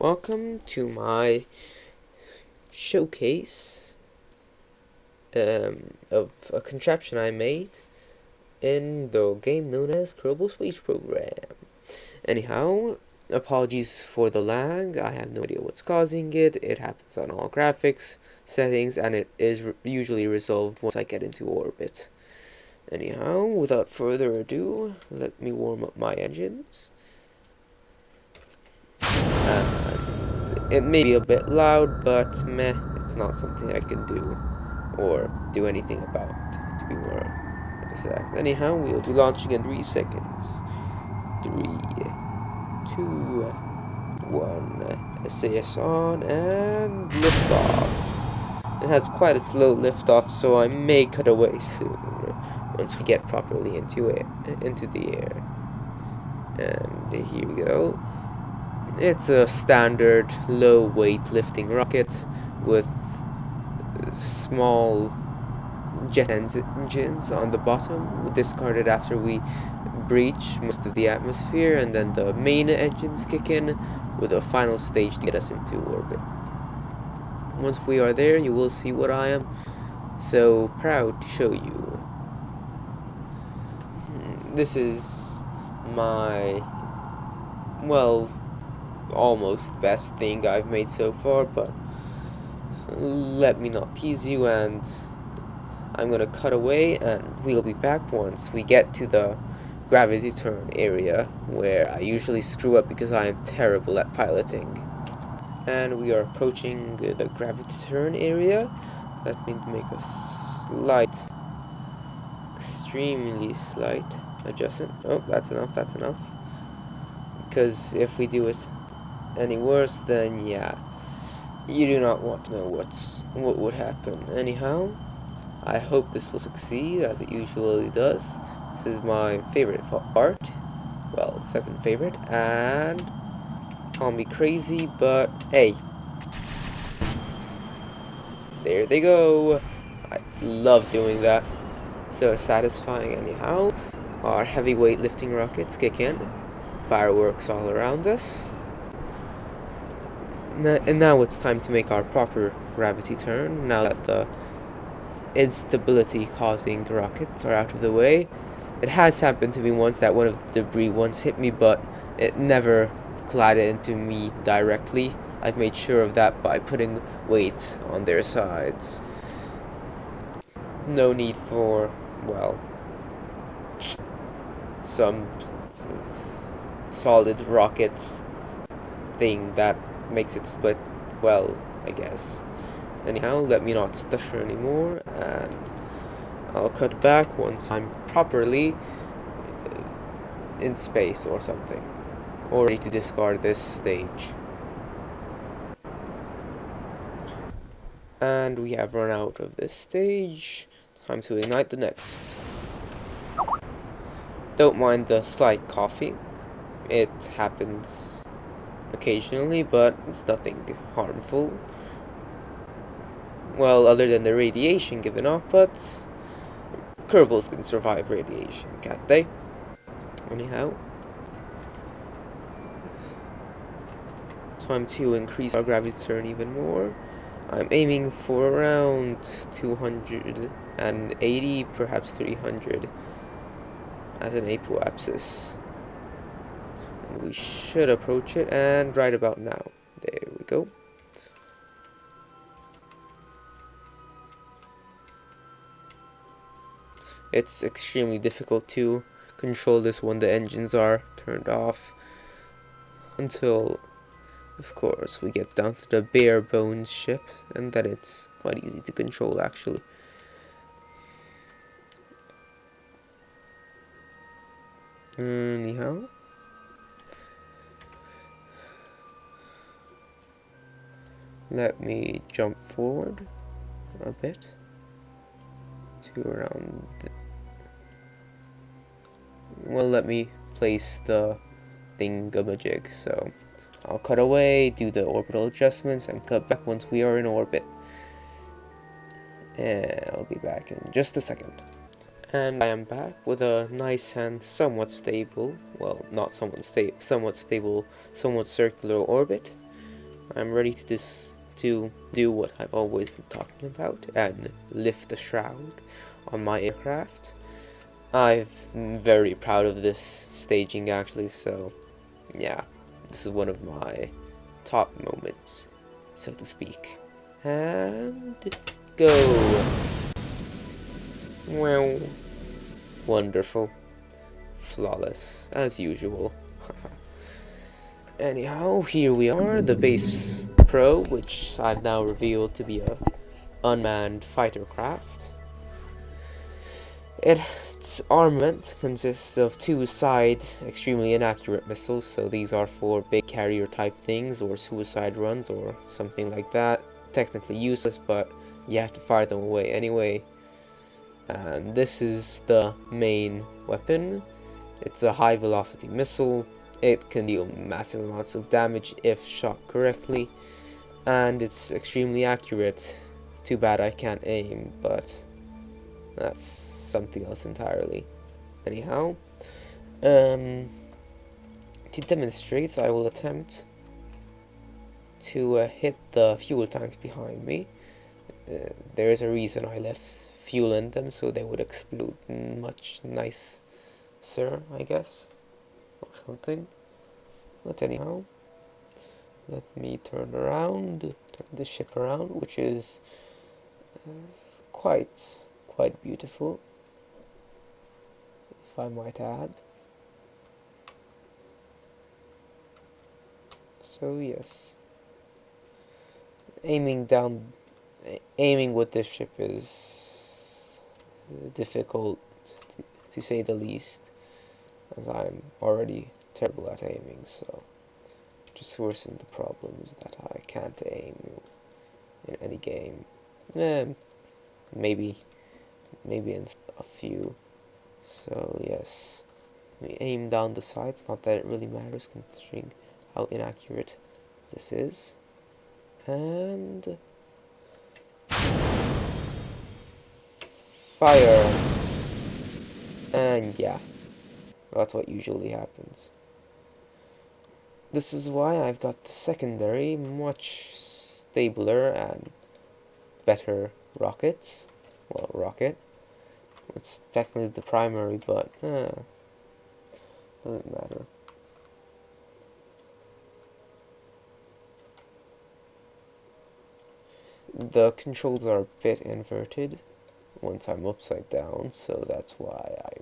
Welcome to my showcase of a contraption I made in the game known as Kerbal Space Program. Anyhow, apologies for the lag. I have no idea what's causing it. It happens on all graphics settings, and it is usually resolved once I get into orbit. Anyhow, without further ado, let me warm up my engines. It may be a bit loud, but meh, it's not something I can do or do anything about, to be more exact. Anyhow, we'll be launching in 3 seconds. 3, 2, 1. SAS on and lift off. It has quite a slow lift off, so I may cut away soon once we get properly into the air. And here we go. It's a standard low weight lifting rocket with small jet engines on the bottom, discarded after we breach most of the atmosphere, and then the main engines kick in with a final stage to get us into orbit. Once we are there, you will see what I am so proud to show you. This is my, well, almost best thing I've made so far, but let me not tease you, and I'm gonna cut away, and we'll be back once we get to the gravity turn area, where I usually screw up because I am terrible at piloting. And we are approaching the gravity turn area. Let me make a slight, extremely slight adjustment. Oh, that's enough, because if we do it any worse, then yeah, you do not want to know what would happen. Anyhow, I hope this will succeed, as it usually does. This is my favorite part, well, second favorite, and call me crazy, but hey, there they go. I love doing that, so satisfying. Anyhow, our heavyweight lifting rockets kick in, fireworks all around us. And now it's time to make our proper gravity turn, now that the instability causing rockets are out of the way. It has happened to me once that one of the debris once hit me, but it never collided into me directly. I've made sure of that by putting weight on their sides. No need for, well, some solid rocket thing that makes it split well, I guess. Anyhow, let me not stutter anymore, and I'll cut back once I'm properly in space or something, or ready to discard this stage. And we have run out of this stage. Time to ignite the next. Don't mind the slight coughing. It happens occasionally, but it's nothing harmful. Well, other than the radiation given off, but Kerbals can survive radiation, can't they? Anyhow, time to increase our gravity turn even more. I'm aiming for around 280, perhaps 300 as an apoapsis. And we should approach it, and right about now. There we go. It's extremely difficult to control this when the engines are turned off, until, of course, we get down to the bare bones ship, and then it's quite easy to control, actually. Anyhow, let me jump forward a bit to around well, let me place the thingamajig. So I'll cut away, do the orbital adjustments, and cut back once we are in orbit. And I'll be back in just a second. And I am back with a nice and somewhat stable, well, not somewhat stable, somewhat stable, somewhat circular orbit. I'm ready to do what I've always been talking about and lift the shroud on my aircraft. I'm very proud of this staging actually, so yeah, this is one of my top moments, so to speak. And go! Well, wonderful. Flawless, as usual. Anyhow, here we are, the base pro, which I've now revealed to be a unmanned fighter craft. Its armament consists of two side extremely inaccurate missiles, so these are for big carrier type things or suicide runs or something like that. Technically useless, but you have to fire them away anyway. And this is the main weapon. It's a high velocity missile. It can deal massive amounts of damage if shot correctly, and it's extremely accurate. Too bad I can't aim, but that's something else entirely. Anyhow, to demonstrate, I will attempt to hit the fuel tanks behind me. There is a reason I left fuel in them, so they would explode much nicer, I guess, or something. But anyhow, let me turn the ship around, which is quite beautiful, if I might add. So yes, aiming with this ship is difficult to say the least, as I'm already terrible at aiming, so just worsen the problems that I can't aim in any game. Maybe in a few. So yes, we aim down the sides, not that it really matters considering how inaccurate this is. And fire! And yeah, that's what usually happens. This is why I've got the secondary, much stabler and better rockets. Well, rocket. It's technically the primary, but doesn't matter. The controls are a bit inverted once I'm upside down, so that's why I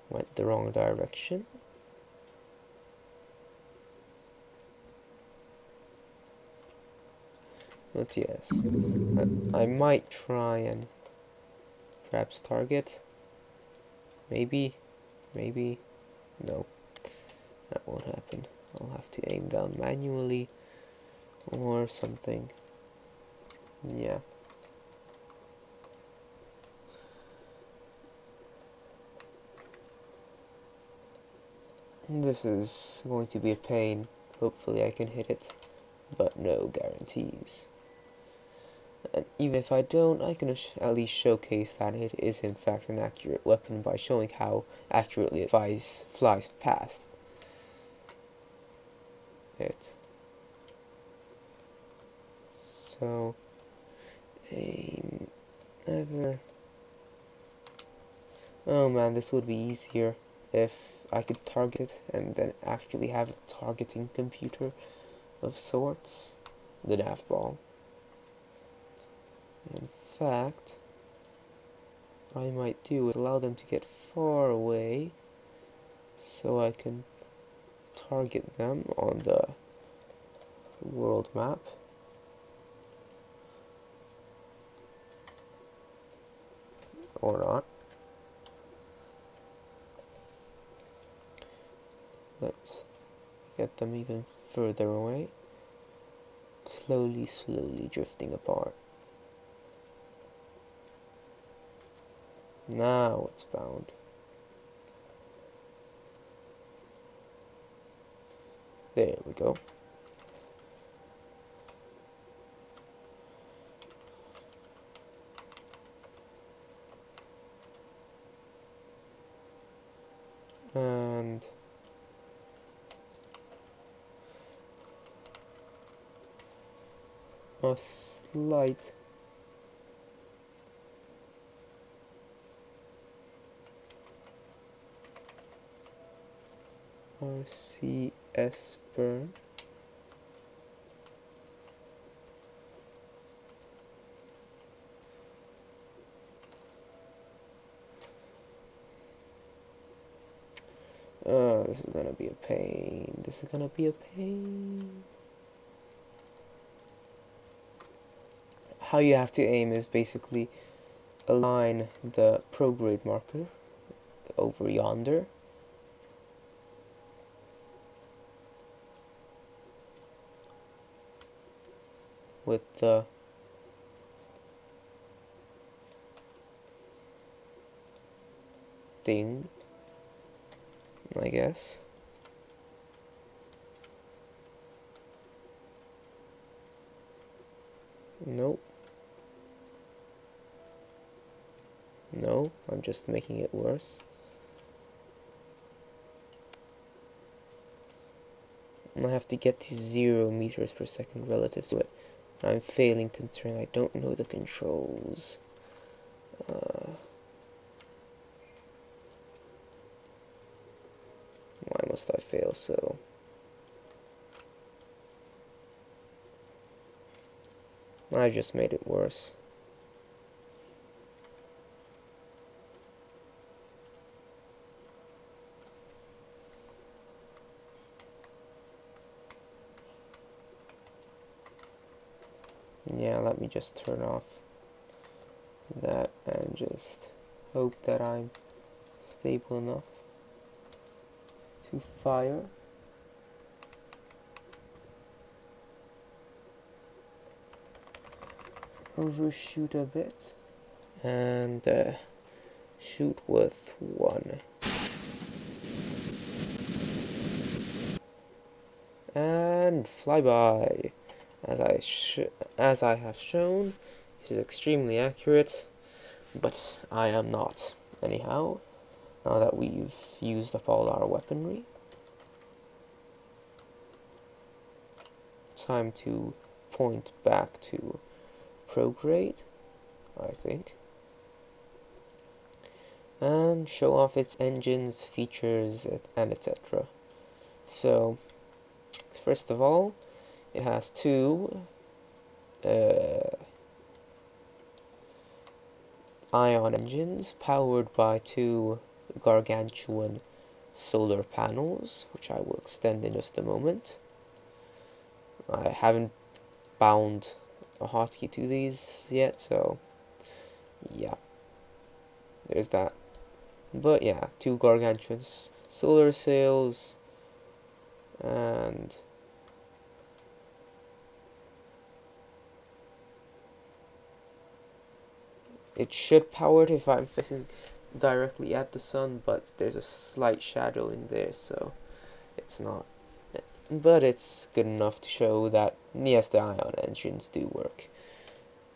went the wrong direction. But yes, I might try and perhaps target. Maybe, no, that won't happen. I'll have to aim down manually or something. Yeah. This is going to be a pain. Hopefully I can hit it, but no guarantees. And even if I don't, I can at least showcase that it is in fact an accurate weapon by showing how accurately it flies past it. So, aim ever. Oh man, this would be easier if I could target it and then actually have a targeting computer of sorts. The nav ball. In fact, what I might do is allow them to get far away so I can target them on the world map. Or not. Let's get them even further away. Slowly drifting apart. Now it's bound. There we go. And a slight RCS burn. This is gonna be a pain. This is gonna be a pain. How you have to aim is basically align the prograde marker over yonder with the thing, I guess. Nope. No, I'm just making it worse. I have to get to 0 meters per second relative to it. I'm failing considering I don't know the controls. Why must I fail so? I just made it worse. Yeah, let me just turn off that and just hope that I'm stable enough to fire. Overshoot a bit and shoot with 1 and flyby. As I have shown, this is extremely accurate, but I am not. Anyhow, now that we've used up all our weaponry, time to point back to prograde, I think, and show off its engines, features, and etc. So, first of all, it has 2 ion engines powered by 2 gargantuan solar panels, which I will extend in just a moment. I haven't bound a hotkey to these yet, so yeah, there's that. But yeah, 2 gargantuan solar sails, and it should power it if I'm facing directly at the sun, but there's a slight shadow in there, so it's not. But it's good enough to show that, yes, the ion engines do work.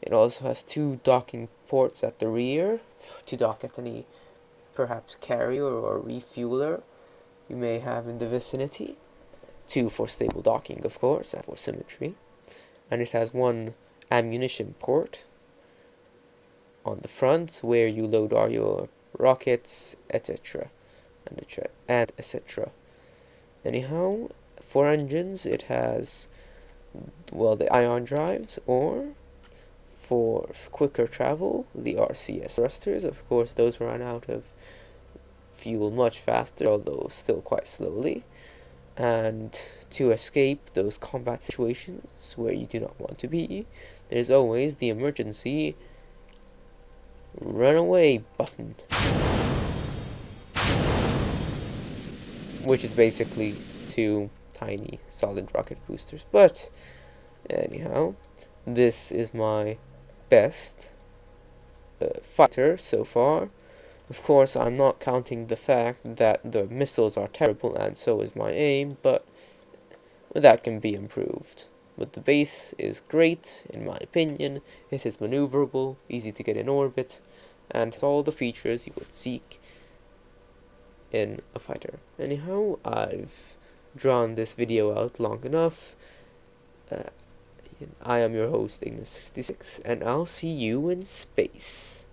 It also has 2 docking ports at the rear to dock at any, perhaps, carrier or refueler you may have in the vicinity. 2 for stable docking, of course, and for symmetry. And it has 1 ammunition port on the front where you load all your rockets, etc. and etc. Anyhow, for engines, it has, well, the ion drives, or for quicker travel, the RCS thrusters. Of course, those run out of fuel much faster, although still quite slowly. And to escape those combat situations where you do not want to be, there's always the emergency run away button, which is basically 2 tiny solid rocket boosters. But anyhow, this is my best fighter so far. Of course, I'm not counting the fact that the missiles are terrible, and so is my aim, but that can be improved. But the base is great, in my opinion. It is maneuverable, easy to get in orbit, and has all the features you would seek in a fighter. Anyhow, I've drawn this video out long enough. I am your host, Ignis66, and I'll see you in space.